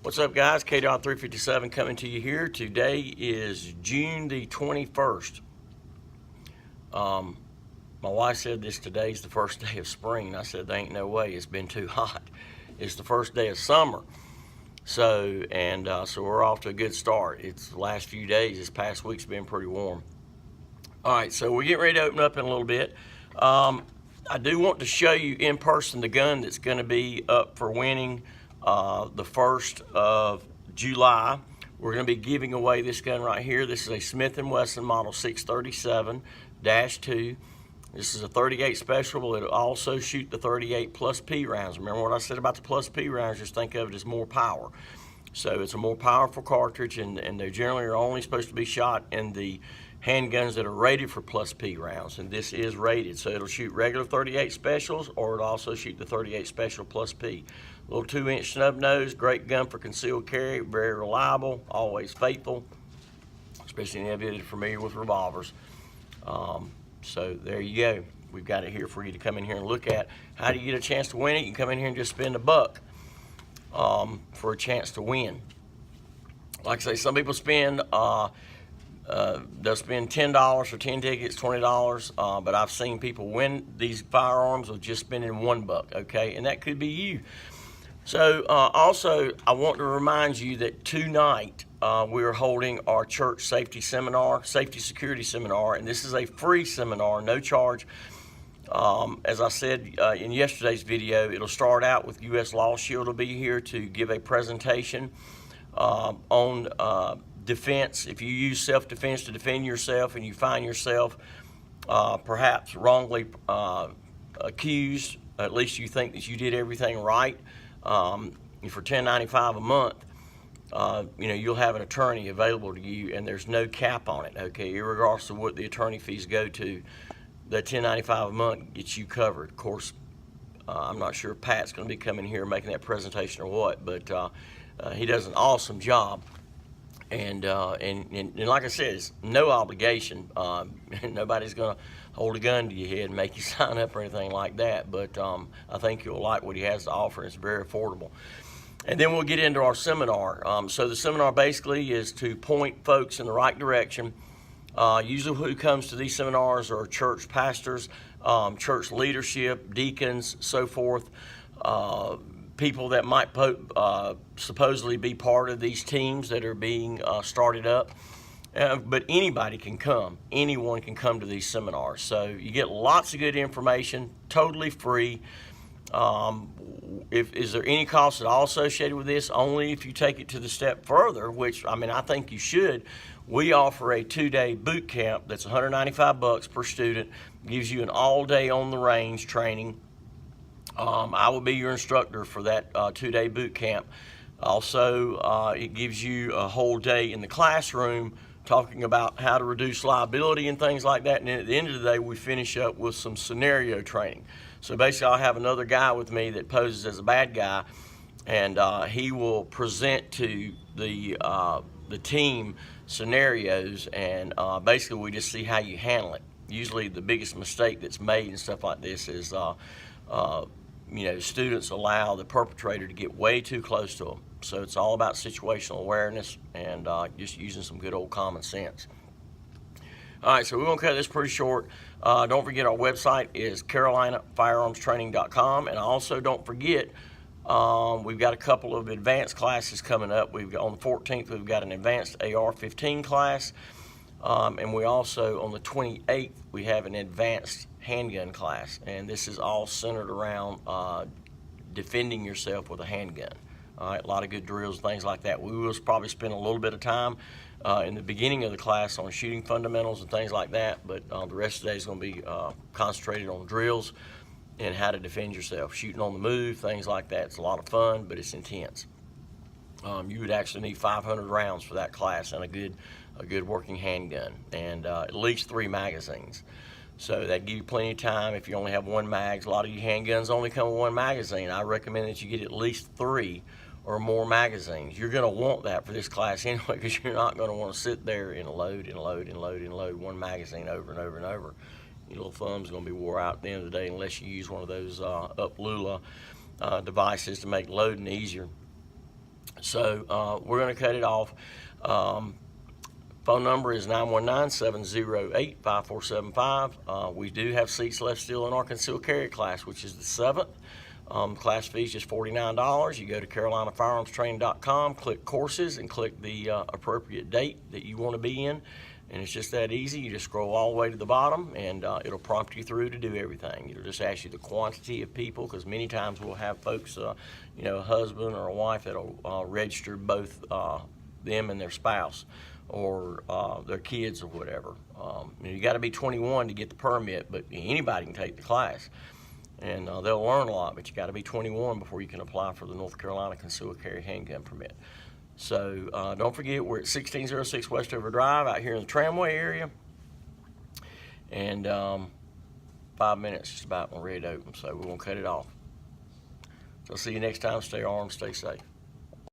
What's up, guys? KDOT 357 coming to you here. Today is June the 21st. My wife said today's the first day of spring. And I said, there ain't no way. It's been too hot. It's the first day of summer. So we're off to a good start. It's the last few days. This past week's been pretty warm. All right, so we're getting ready to open up in a little bit. I do want to show you in person the gun that's going to be up for winning the 1st of July. We're going to be giving away this gun right here. This is a Smith & Wesson Model 637-2. This is a 38 special, but it'll also shoot the 38 plus P rounds. Remember what I said about the plus P rounds? Just think of it as more power. So it's a more powerful cartridge, and they generally are only supposed to be shot in the handguns that are rated for plus P rounds, and this is rated. So it'll shoot regular 38 specials, or it'll also shoot the 38 special plus P. Little 2-inch snub nose, great gun for concealed carry, very reliable, always faithful, especially if you're familiar with revolvers. So there you go. We've got it here for you to come in here and look at. How do you get a chance to win it? You can come in here and just spend $1 for a chance to win. Like I say, some people spend they'll spend $10 for 10 tickets, $20, but I've seen people win these firearms with just spending $1, okay? And that could be you. So also, I want to remind you that tonight we're holding our church safety seminar, safety security seminar, and this is a free seminar, no charge. As I said in yesterday's video, it'll start out with U.S. Law Shield will be here to give a presentation on defense. If you use self-defense to defend yourself and you find yourself perhaps wrongly accused, at least you think that you did everything right, for $10.95 a month, you'll have an attorney available to you, and there's no cap on it, okay? Irregardless of what the attorney fees go to, the $10.95 a month gets you covered. Of course, I'm not sure if Pat's going to be coming here making that presentation or what, but he does an awesome job. And like I said, it's no obligation. Nobody's going to hold a gun to your head and make you sign up or anything like that. But I think you'll like what he has to offer. It's very affordable. And then we'll get into our seminar. So the seminar basically is to point folks in the right direction. Usually who comes to these seminars are church pastors, church leadership, deacons, so forth. People that might supposedly be part of these teams that are being started up. But anybody can come. Anyone can come to these seminars. So you get lots of good information, totally free. Is there any cost at all associated with this? Only if you take it to the step further, which, I think you should. We offer a 2-day boot camp that's $195 per student. Gives you an all-day on the range training. I will be your instructor for that 2-day boot camp. Also, it gives you a whole day in the classroom talking about how to reduce liability and things like that. And then at the end of the day, we finish up with some scenario training. So basically, I'll have another guy with me that poses as a bad guy, and he will present to the team scenarios, and basically we just see how you handle it. Usually the biggest mistake that's made and stuff like this is students allow the perpetrator to get way too close to them. So it's all about situational awareness and just using some good old common sense. All right, so we're going to cut this pretty short. Don't forget our website is carolinafirearmstraining.com, and also don't forget we've got a couple of advanced classes coming up. We've got on the 14th, we've got an advanced AR-15 class, and we also on the 28th we have an advanced handgun class, and this is all centered around defending yourself with a handgun. All right, a lot of good drills, things like that. We will probably spend a little bit of time in the beginning of the class on shooting fundamentals and things like that, but the rest of the day is going to be concentrated on drills and how to defend yourself, shooting on the move, things like that. It's a lot of fun, but it's intense. You would actually need 500 rounds for that class and a good working handgun, and at least 3 magazines. So that gives you plenty of time if you only have 1 mag. A lot of your handguns only come with 1 magazine. I recommend that you get at least 3 or more magazines. You're going to want that for this class anyway, because you're not going to want to sit there and load 1 magazine over and over and over. Your little thumb's going to be wore out at the end of the day unless you use one of those UpLula devices to make loading easier. So we're going to cut it off. Phone number is 919-708-5475. We do have seats left still in our concealed carry class, which is the 7th. Class fee is just $49. You go to CarolinaFirearmsTraining.com, click courses, and click the appropriate date that you want to be in. And it's just that easy. You just scroll all the way to the bottom, and it'll prompt you through to do everything. It'll just ask you the quantity of people, because many times we'll have folks, a husband or a wife that'll register both them and their spouse, or their kids or whatever. You got to be 21 to get the permit, but anybody can take the class. And they'll learn a lot, but you got to be 21 before you can apply for the North Carolina Concealed Carry Handgun Permit. So don't forget, we're at 1606 Westover Drive out here in the Tramway area. And 5 minutes just about, we're ready to open, so we're going to cut it off. So I'll see you next time. Stay armed, stay safe.